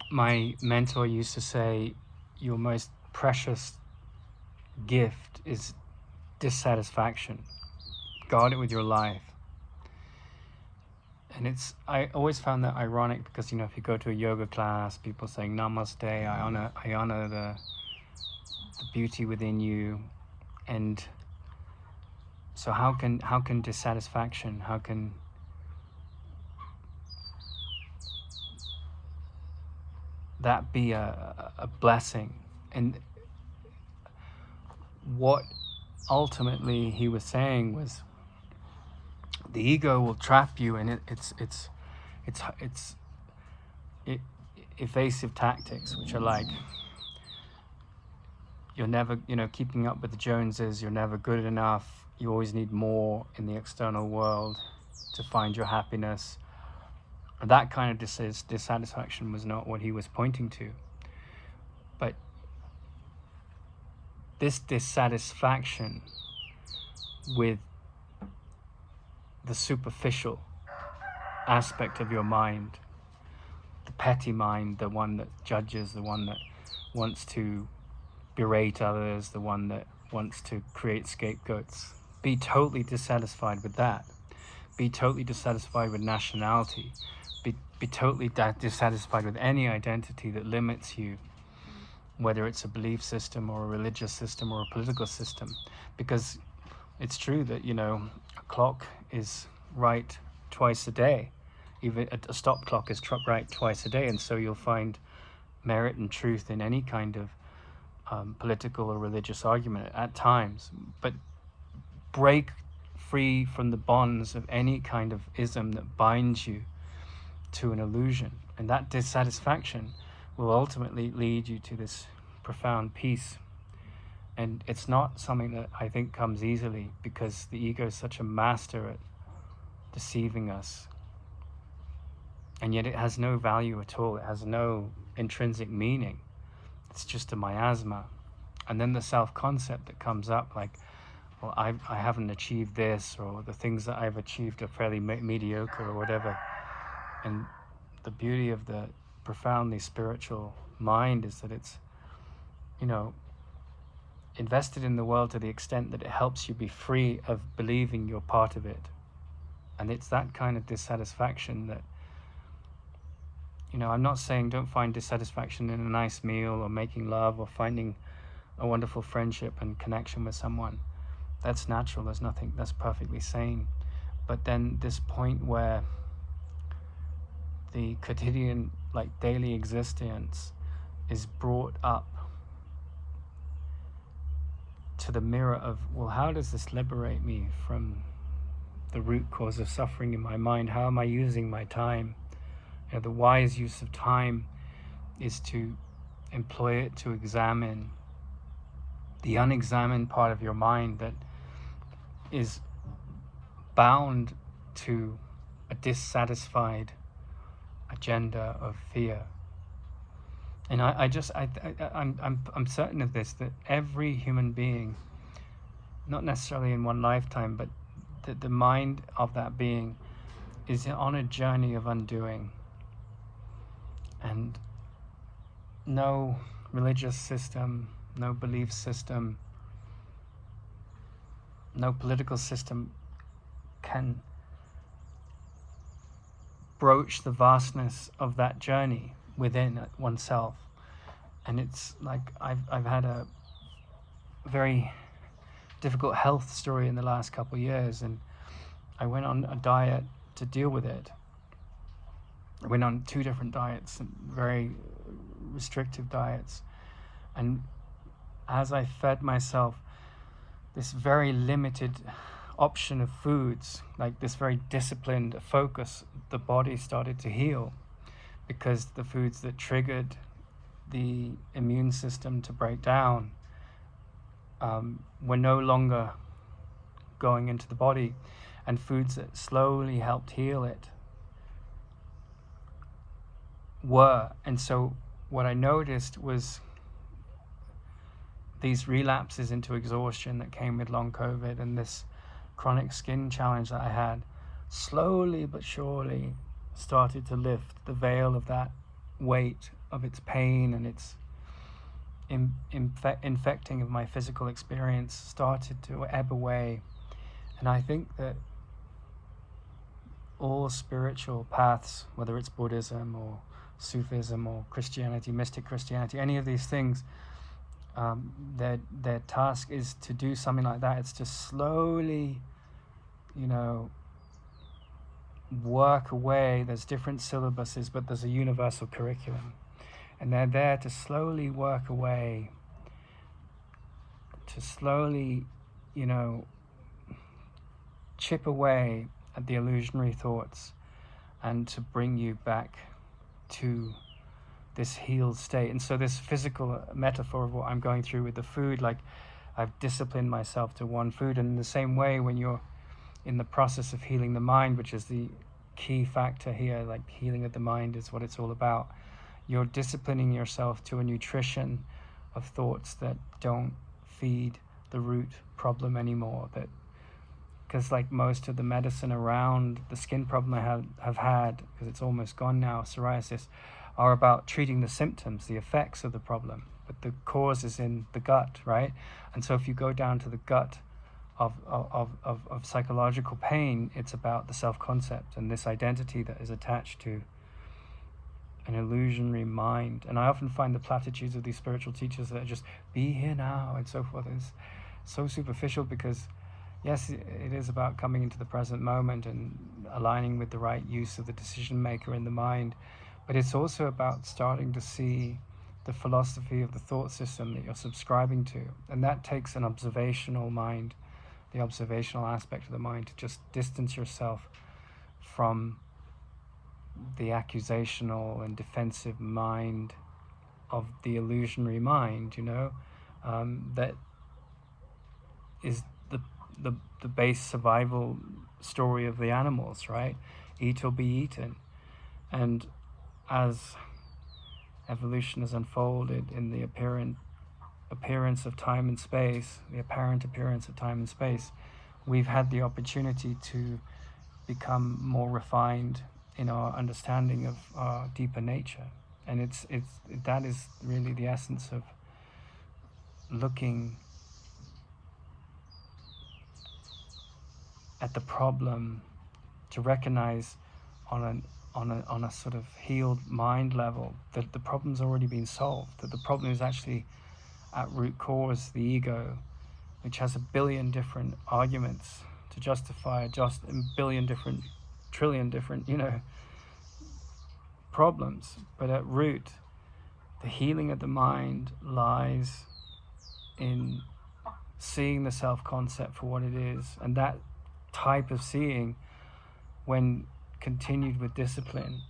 my mentor used to say, your most precious gift is dissatisfaction. Guard it with your life. And I always found that ironic because, if you go to a yoga class, people saying namaste, I honor the beauty within you. And so how can dissatisfaction, how can that be a blessing? And what ultimately he was saying was, the ego will trap you in it's evasive tactics, which are like, you're never, keeping up with the Joneses, you're never good enough, you always need more in the external world to find your happiness. That kind of dissatisfaction was not what he was pointing to. But this dissatisfaction with the superficial aspect of your mind, the petty mind, the one that judges, the one that wants to berate others, the one that wants to create scapegoats. Be totally dissatisfied with that. Be totally dissatisfied with nationality. Be totally dissatisfied with any identity that limits you, whether it's a belief system or a religious system or a political system. Because it's true that, a clock is right twice a day. Even a stop clock is right twice a day. And so you'll find merit and truth in any kind of political or religious argument at times. But break free from the bonds of any kind of ism that binds you to an illusion. And that dissatisfaction will ultimately lead you to this profound peace. And it's not something that I think comes easily, because the ego is such a master at deceiving us. And yet it has no value at all. It has no intrinsic meaning. It's just a miasma. And then the self-concept that comes up, like, well, I haven't achieved this, or the things that I've achieved are fairly mediocre, or whatever. And the beauty of the profoundly spiritual mind is that it's, invested in the world to the extent that it helps you be free of believing you're part of it. And it's that kind of dissatisfaction that, I'm not saying don't find dissatisfaction in a nice meal or making love or finding a wonderful friendship and connection with someone. That's natural. That's perfectly sane. But then this point where the quotidian, daily existence is brought up to the mirror of, well, how does this liberate me from the root cause of suffering in my mind? How am I using my time? The wise use of time is to employ it to examine the unexamined part of your mind that is bound to a dissatisfied agenda of fear. And I'm certain of this, that every human being, not necessarily in one lifetime, but the mind of that being is on a journey of undoing. And no religious system, no belief system, no political system can broach the vastness of that journey within oneself. And it's like I've had a very difficult health story in the last couple of years, and I went on a diet to deal with it. I went on 2 different diets, very restrictive diets, and as I fed myself this very limited option of foods, like this very disciplined focus, the body started to heal, because the foods that triggered the immune system to break down were no longer going into the body, and foods that slowly helped heal it were. And so what I noticed was these relapses into exhaustion that came with long COVID, and this chronic skin challenge that I had, slowly but surely started to lift the veil of that weight of its pain and its infecting of my physical experience started to ebb away. And I think that all spiritual paths, whether it's Buddhism or Sufism or Christianity, mystic Christianity, any of these things, their task is to do something like that. It's to slowly, work away. There's different syllabuses, but there's a universal curriculum. And they're there to slowly work away, to slowly, chip away at the illusionary thoughts and to bring you back to this healed state. And so this physical metaphor of what I'm going through with the food, like I've disciplined myself to one food. And in the same way, when you're in the process of healing the mind, which is the key factor here, like healing of the mind is what it's all about, you're disciplining yourself to a nutrition of thoughts that don't feed the root problem anymore. That because like most of the medicine around the skin problem I have had, because it's almost gone now, psoriasis, are about treating the symptoms, the effects of the problem, but the cause is in the gut, right? And so if you go down to the gut of psychological pain, it's about the self-concept and this identity that is attached to an illusionary mind. And I often find the platitudes of these spiritual teachers that are just be here now and so forth is so superficial, because yes, it is about coming into the present moment and aligning with the right use of the decision maker in the mind, but it's also about starting to see the philosophy of the thought system that you're subscribing to. And that takes an observational mind, the observational aspect of the mind, to just distance yourself from the accusational and defensive mind of the illusionary mind, that is the base survival story of the animals, right? Eat or be eaten. And as evolution has unfolded in the appearance of time and space, the apparent appearance of time and space, we've had the opportunity to become more refined in our understanding of our deeper nature. And that is really the essence of looking at the problem, to recognize on a sort of healed mind level that the problem's already been solved, that the problem is actually at root cause the ego, which has a billion different arguments to justify just a billion different, trillion different, problems. But at root, the healing of the mind lies in seeing the self-concept for what it is. And that type of seeing, when continued with discipline,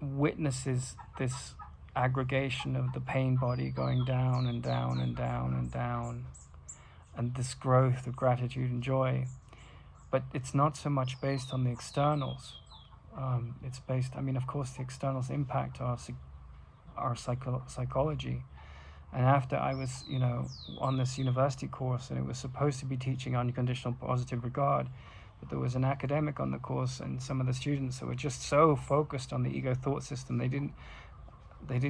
witnesses this aggregation of the pain body going down and down and down and down, and this growth of gratitude and joy. But it's not so much based on the externals. It's based, of course, the externals impact our psychology. And after I was, on this university course, and it was supposed to be teaching unconditional positive regard, but there was an academic on the course and some of the students that were just so focused on the ego thought system, they didn't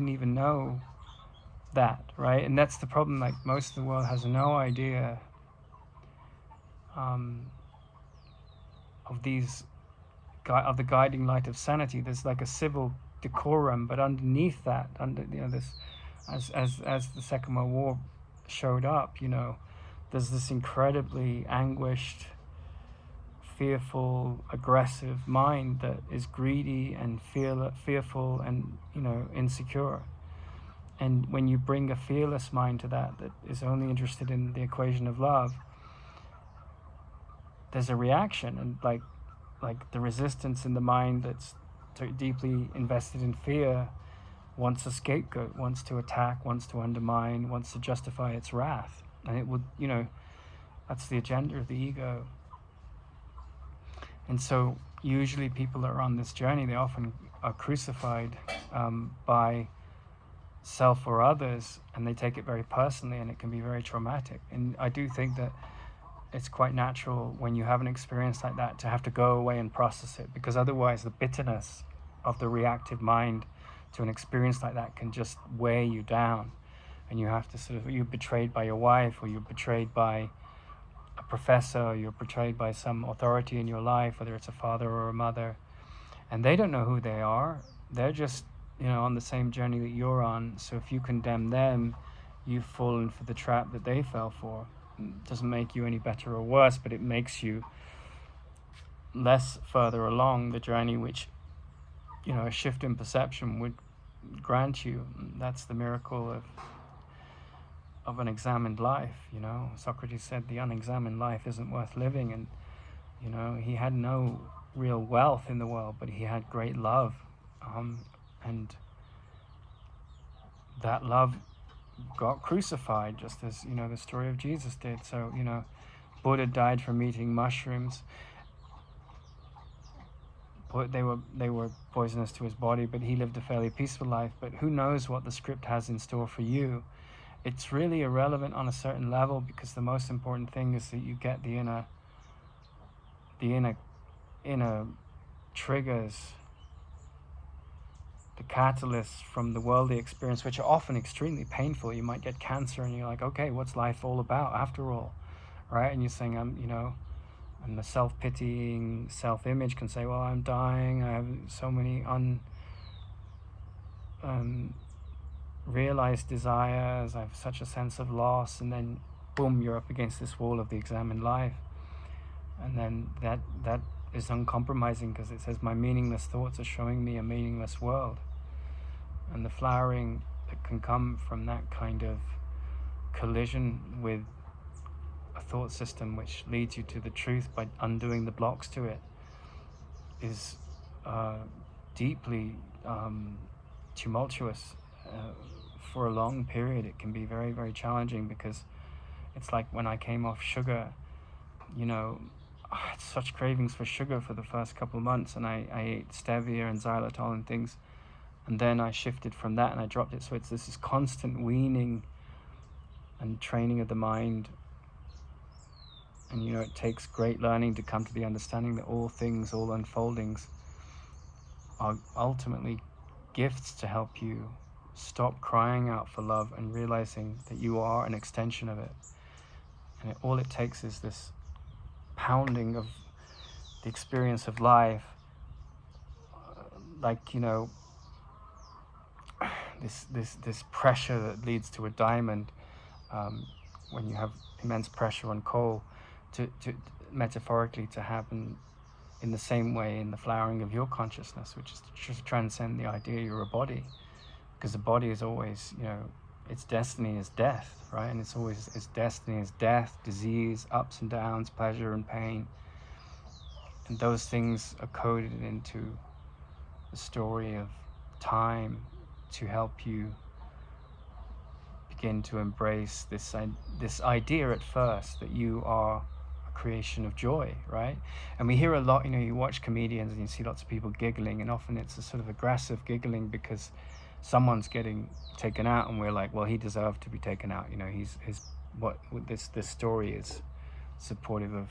even know that, right? And that's the problem. Like, most of the world has no idea of the guiding light of sanity. There's like a civil decorum, but underneath that, this, as the Second World War showed up, there's this incredibly anguished, fearful, aggressive mind that is greedy and fearful and insecure. And when you bring a fearless mind to that is only interested in the equation of love, there's a reaction. And like the resistance in the mind that's deeply invested in fear wants a scapegoat, wants to attack, wants to undermine, wants to justify its wrath. And it would, that's the agenda of the ego. And so usually people that are on this journey, they often are crucified by self or others, and they take it very personally, and it can be very traumatic. And I do think that it's quite natural when you have an experience like that to have to go away and process it, because otherwise the bitterness of the reactive mind to an experience like that can just weigh you down, and you have to sort of, you're betrayed by your wife, or you're betrayed by a professor, or you're betrayed by some authority in your life, whether it's a father or a mother, and they don't know who they are. They're just, on the same journey that you're on. So if you condemn them, you've fallen for the trap that they fell for. It doesn't make you any better or worse, but it makes you less further along the journey, which a shift in perception would grant you. That's the miracle of an examined life. Socrates said the unexamined life isn't worth living, and he had no real wealth in the world, but he had great love, and that love got crucified, just as the story of Jesus did. So Buddha died from eating mushrooms. They were poisonous to his body, but he lived a fairly peaceful life. But who knows what the script has in store for you? It's really irrelevant on a certain level, because the most important thing is that you get the inner triggers, the catalysts from the worldly experience, which are often extremely painful. You might get cancer, and you're like, okay, what's life all about after all, right? And you're saying, and the self-pitying self-image can say, well, I'm dying, I have so many realized desires, I have such a sense of loss, and then boom, you're up against this wall of the examined life. And then that is uncompromising, because it says, my meaningless thoughts are showing me a meaningless world. And the flowering that can come from that kind of collision with a thought system which leads you to the truth by undoing the blocks to it is deeply tumultuous. For a long period it can be very, very challenging, because it's like when I came off sugar, I had such cravings for sugar for the first couple of months, and I ate stevia and xylitol and things, and then I shifted from that and I dropped it. So it's this constant weaning and training of the mind. And it takes great learning to come to the understanding that all things, all unfoldings, are ultimately gifts to help you stop crying out for love and realizing that you are an extension of it. And all it takes is this pounding of the experience of life, this pressure that leads to a diamond. When you have immense pressure on coal, to metaphorically to happen in the same way in the flowering of your consciousness, which is to transcend the idea you're a body, because the body is always, its destiny is death, right? And it's always, its destiny is death, disease, ups and downs, pleasure and pain, and those things are coded into the story of time to help you begin to embrace this idea at first that you are a creation of joy, right? And we hear a lot, you watch comedians and you see lots of people giggling, and often it's a sort of aggressive giggling because someone's getting taken out, and we're like, well, he deserved to be taken out. This story is supportive of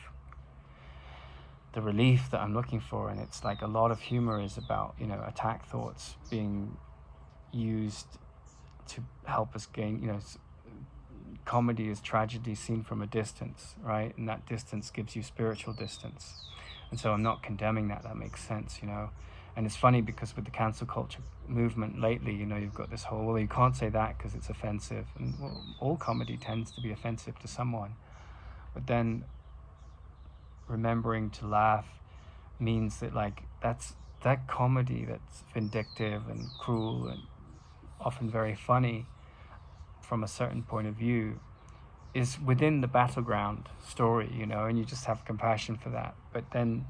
the relief that I'm looking for. And it's like a lot of humor is about attack thoughts being used to help us gain, comedy is tragedy seen from a distance, right? And that distance gives you spiritual distance. And so I'm not condemning that makes sense, And it's funny because with the cancel culture movement lately, you've got this whole, well, you can't say that because it's offensive. And well, all comedy tends to be offensive to someone. But then remembering to laugh means that that comedy that's vindictive and cruel and often very funny from a certain point of view is within the battleground story, and you just have compassion for that. But then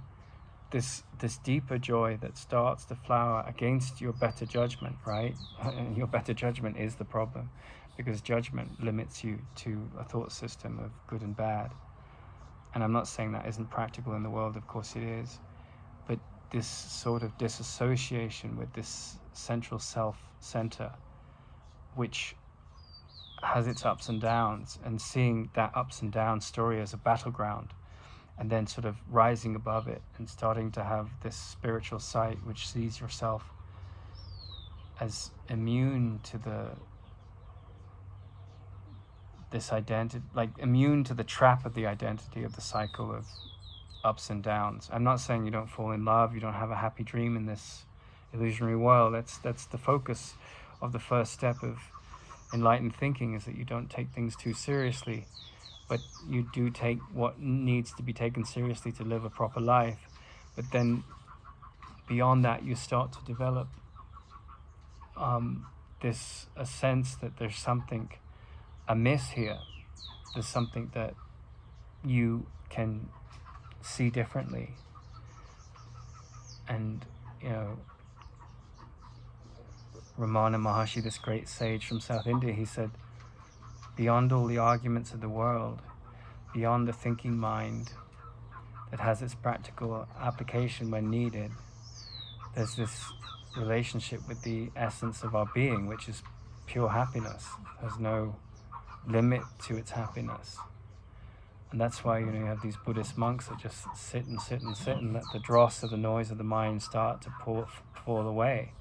this deeper joy that starts to flower against your better judgment, right? And your better judgment is the problem, because judgment limits you to a thought system of good and bad. And I'm not saying that isn't practical in the world, of course it is, but this sort of disassociation with this central self-center, which has its ups and downs, and seeing that ups and downs story as a battleground, and then sort of rising above it and starting to have this spiritual sight which sees yourself as immune to this identity, like immune to the trap of the identity of the cycle of ups and downs. I'm not saying you don't fall in love, you don't have a happy dream in this illusionary world. That's the focus of the first step of enlightened thinking, is that you don't take things too seriously, but you do take what needs to be taken seriously to live a proper life. But then beyond that, you start to develop a sense that there's something amiss here. There's something that you can see differently. And, you know, Ramana Maharshi, this great sage from South India, he said, beyond all the arguments of the world, beyond the thinking mind that has its practical application when needed, there's this relationship with the essence of our being, which is pure happiness. There's no limit to its happiness. And that's why, you know, you have these Buddhist monks that just sit and sit and sit and let the dross of the noise of the mind start to fall away,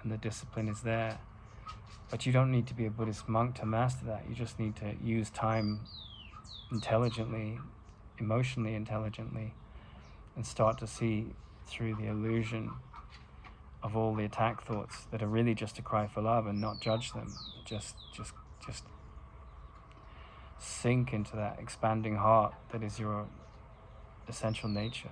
and the discipline is there. But you don't need to be a Buddhist monk to master that. You just need to use time intelligently, emotionally intelligently, and start to see through the illusion of all the attack thoughts that are really just a cry for love, and not judge them. Just sink into that expanding heart that is your essential nature.